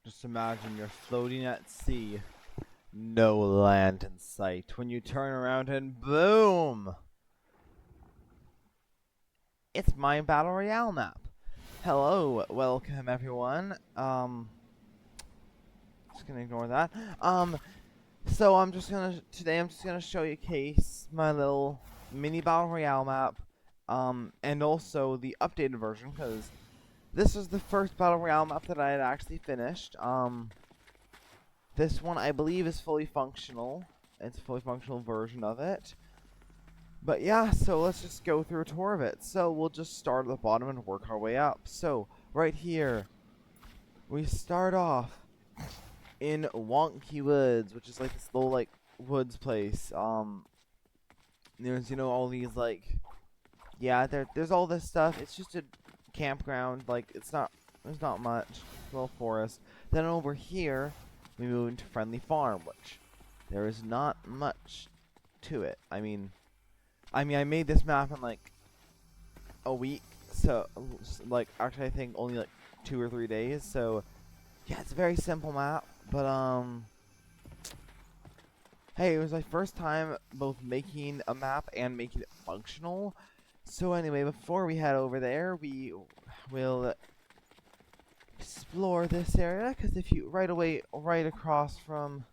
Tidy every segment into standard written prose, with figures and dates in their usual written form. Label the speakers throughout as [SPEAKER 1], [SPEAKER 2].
[SPEAKER 1] Just imagine you're floating at sea, no land in sight. When you turn around and boom! It's my Battle Royale map. Hello, welcome everyone. Just gonna ignore that. So today I'm just gonna show you my little mini Battle Royale map. And also the updated version, because this was the first Battle Royale map that I had actually finished. This one, I believe, is fully functional. It's a fully functional version of it. But yeah, so let's just go through a tour of it. So we'll just start at the bottom and work our way up. So, right here, we start off in Wonky Woods, which is like this little, like, woods place. There's, all these, like, yeah, there's all this stuff. It's just a campground. Like, there's not much. It's a little forest. Then over here, we move into Friendly Farm, which there is not much to it. I mean, I made this map in like a week, so like actually I think only like 2 or 3 days. So yeah, it's a very simple map, but hey, it was my first time both making a map and making it functional. So anyway, before we head over there, we will explore this area, because if you right across from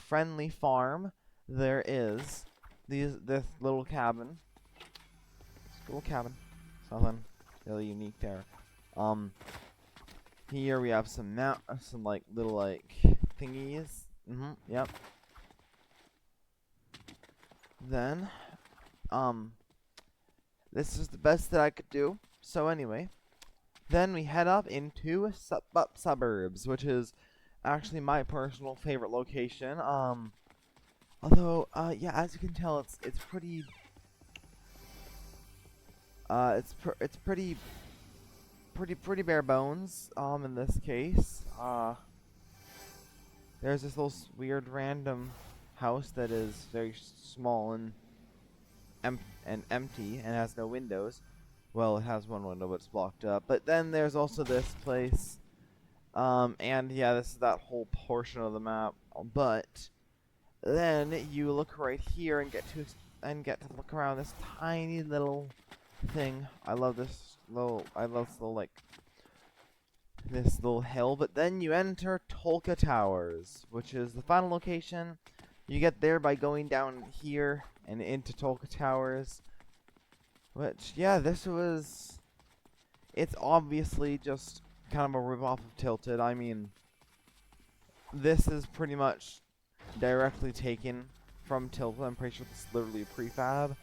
[SPEAKER 1] Friendly Farm, there is this little cabin. Something really unique there. Here we have some like little like thingies. Yep. Then, this is the best that I could do. So anyway. Then we head up into Suburbs, which is actually my personal favorite location. Although, yeah, as you can tell, it's pretty. It's pretty bare bones. In this case, there's this little weird random house that is very small and empty and has no windows. Well, it has one window, but it's blocked up. But then there's also this place. And yeah, this is that whole portion of the map. But then you look right here and get to look around this tiny little thing. I love this little this little hill. But then you enter Tolka Towers, which is the final location. You get there by going down here and into Tolka Towers. Which, yeah, it's obviously just kind of a ripoff of Tilted. I mean, this is pretty much directly taken from Tilted. I'm pretty sure this is literally a prefab.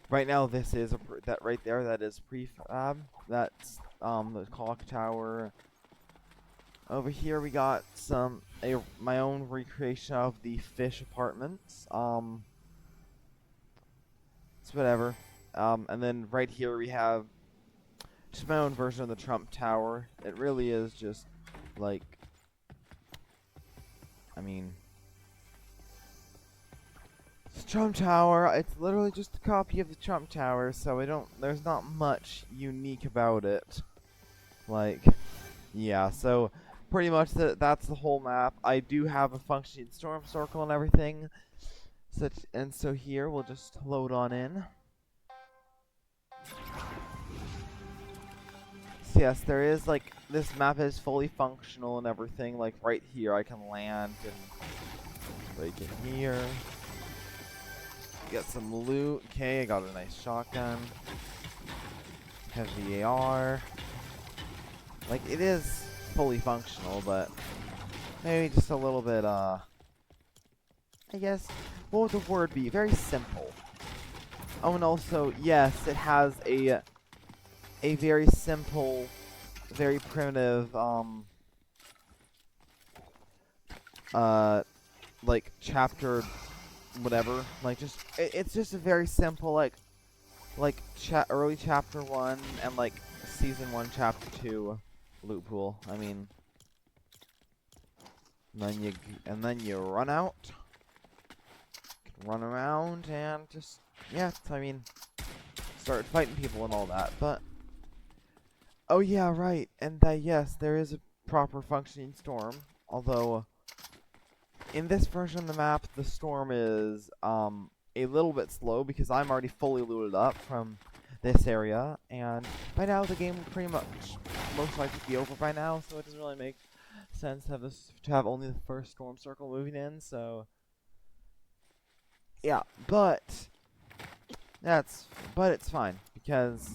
[SPEAKER 1] Right now this is that right there, that is prefab. That's, the clock tower. Over here we got my own recreation of the fish apartments. It's whatever. And then right here we have just my own version of the Trump Tower. It really is just like, I mean, it's Trump Tower. It's literally just a copy of the Trump Tower, so there's not much unique about it. Like, yeah, so pretty much that's the whole map. I do have a functioning storm circle and everything. So here we'll just load on in. So yes, there is like this map is fully functional and everything. Like right here, I can land and break in here. Get some loot. Okay, I got a nice shotgun. Heavy AR. Like it is fully functional, but maybe just a little bit. I guess what would the word be? Very simple. Oh, and also, yes, it has a very simple, very primitive, like chapter, whatever. Like it's just a very simple, like early chapter 1 and like season 1 chapter 2 loot pool. I mean, and then you run out, run around, and just yeah. I mean, start fighting people and all that, but. Oh yeah, right. And yes, there is a proper functioning storm. Although in this version of the map, the storm is a little bit slow because I'm already fully looted up from this area, and by now the game will pretty much most likely be over by now, so it doesn't really make sense to have only the first storm circle moving in. So yeah, but it's fine because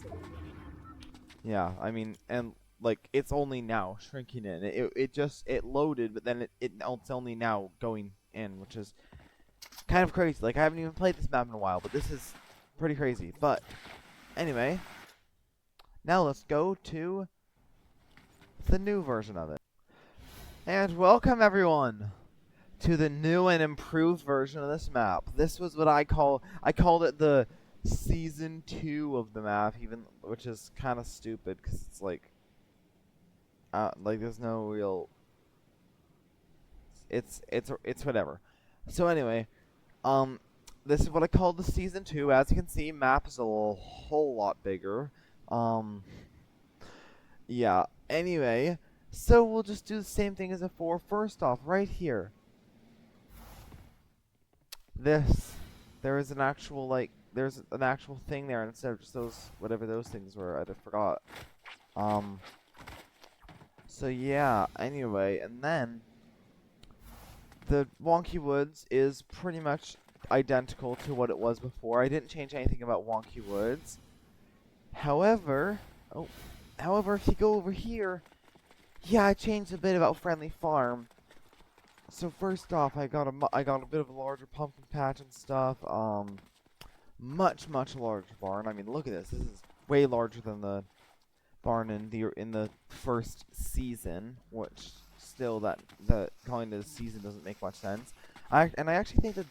[SPEAKER 1] yeah, I mean, and like it's only now shrinking in. It loaded, but then it's only now going in, which is kind of crazy. Like I haven't even played this map in a while, but this is pretty crazy. But anyway, now let's go to the new version of it. And welcome everyone to the new and improved version of this map. This was what I called it the Season 2 of the map, which is kind of stupid because it's like there's no real. It's whatever. So anyway, this is what I call the Season 2. As you can see, map is a whole lot bigger. Yeah. Anyway, so we'll just do the same thing as before. First off, right here. There's an actual thing there instead of just those whatever those things were. I forgot. So yeah. Anyway, and then the Wonky Woods is pretty much identical to what it was before. I didn't change anything about Wonky Woods. However, if you go over here, yeah, I changed a bit about Friendly Farm. So first off, I got a bit of a larger pumpkin patch and stuff. Much larger barn. I mean, look at this. This is way larger than the barn in the first season, which still that calling it a season doesn't make much sense. I actually think that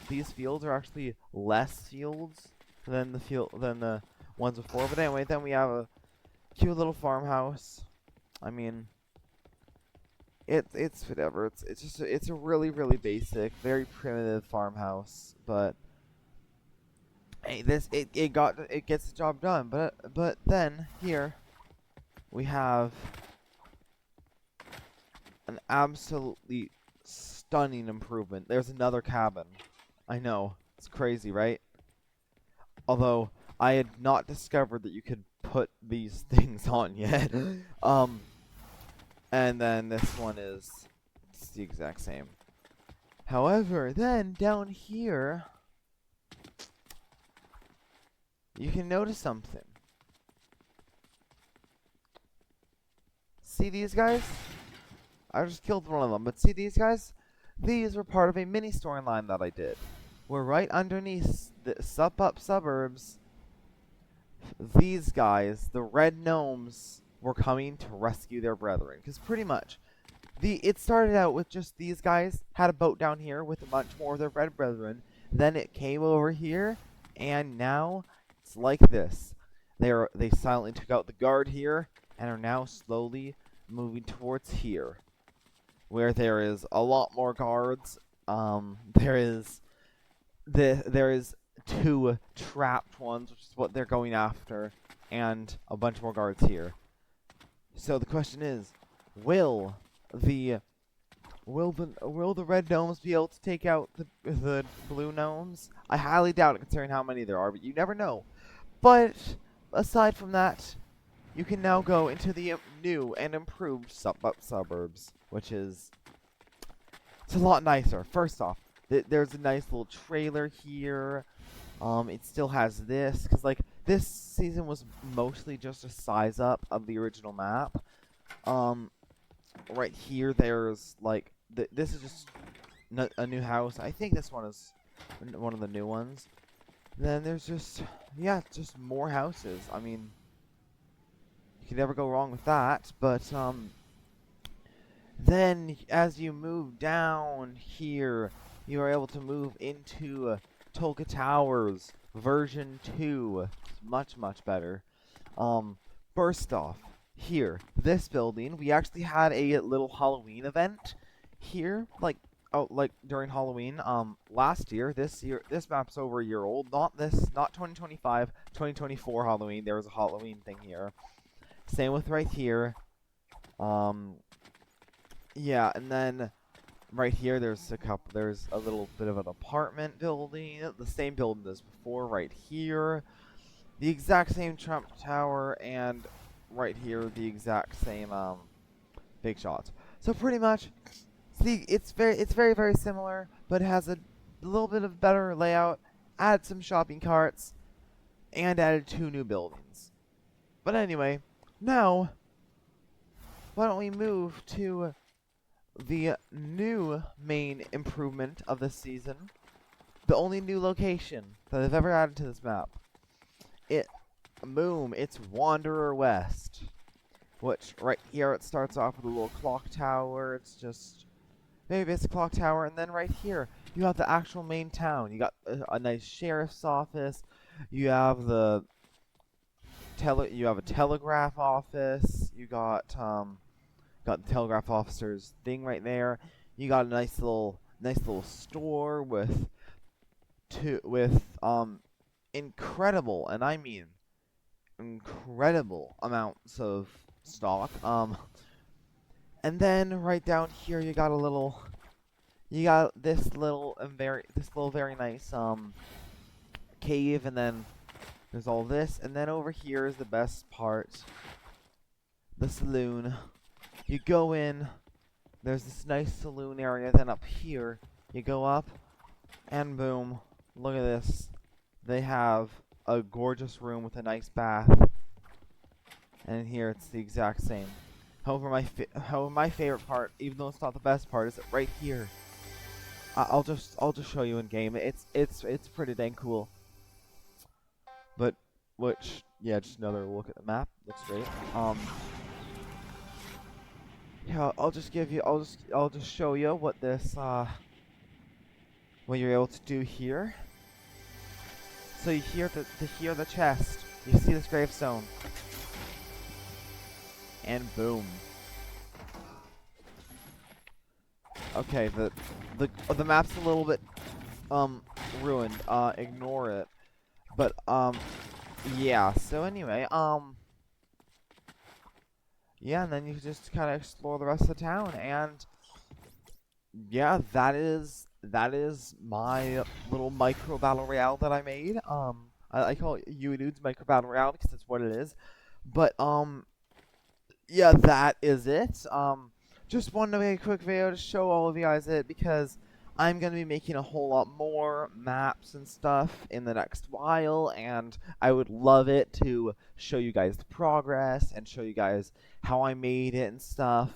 [SPEAKER 1] these fields are actually less fields than the ones before. But anyway, then we have a cute little farmhouse. I mean, it's whatever. It's a really basic, very primitive farmhouse, but hey, it gets the job done. But then here we have an absolutely stunning improvement. There's another cabin. I know, it's crazy, right? Although I had not discovered that you could put these things on yet. And then this one it's the exact same. However, then down here you can notice something. See these guys? I just killed one of them, but see these guys? These were part of a mini storyline that I did. We're right underneath the suburbs. These guys, the red gnomes, were coming to rescue their brethren. Because pretty much, it started out with just these guys had a boat down here with a bunch more of their red brethren. Then it came over here, and now it's like this. They silently took out the guard here, and are now slowly moving towards here, where there is a lot more guards. There is 2 trapped ones, which is what they're going after, and a bunch more guards here. So the question is, will the red gnomes be able to take out the blue gnomes? I highly doubt it, considering how many there are, but you never know. But aside from that, you can now go into the new and improved suburbs, which is it's a lot nicer. First off, there's a nice little trailer here. It still has this, because like this season was mostly just a size up of the original map. Right here, there's like this is just a new house. I think this one is one of the new ones. Then there's just more houses. I mean, you can never go wrong with that. But then as you move down here, you are able to move into Tolka Towers version 2. It's much better. First off, here, this building, we actually had a little Halloween event here, like during Halloween. Last year, this map's over a year old. Not 2025, 2024 Halloween. There was a Halloween thing here. Same with right here. Yeah, and then right here there's a little bit of an apartment building, the same building as before right here. The exact same Trump Tower, and right here the exact same big shots. So pretty much, see, it's very similar, but it has a little bit of better layout. Added some shopping carts, and added 2 new buildings. But anyway, now why don't we move to the new main improvement of this season, the only new location that I've ever added to this map. It's Wanderer West, which right here it starts off with a little clock tower. It's just maybe it's a clock tower, and then right here you have the actual main town. You got a nice sheriff's office. You have a telegraph office. You got the telegraph officer's thing right there. You got a nice little store with incredible, and I mean incredible amounts of stock. And then right down here you got this little very nice cave, and then there's all this, and then over here is the best part, the saloon. You go in, there's this nice saloon area, then up here you go up, and boom, look at this. They have a gorgeous room with a nice bath, and here it's the exact same. However, my favorite part, even though it's not the best part, is right here. I'll just show you in game. It's pretty dang cool. But just another look at the map. Looks great. Yeah, I'll just show you what what you're able to do here. So you hear the chest. You see this gravestone. And boom. Okay, the map's a little bit ruined. Ignore it. But yeah, so anyway, yeah, and then you just kind of explore the rest of the town, and yeah, that is my little micro battle royale that I made. I call it Dudes Micro Battle Royale because that's what it is. But yeah, that is it. Just wanted to make a quick video to show all of you guys it, because I'm going to be making a whole lot more maps and stuff in the next while, and I would love it to show you guys the progress and show you guys how I made it and stuff.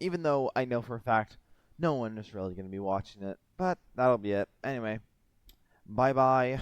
[SPEAKER 1] Even though I know for a fact no one is really going to be watching it, but that'll be it. Anyway, bye-bye.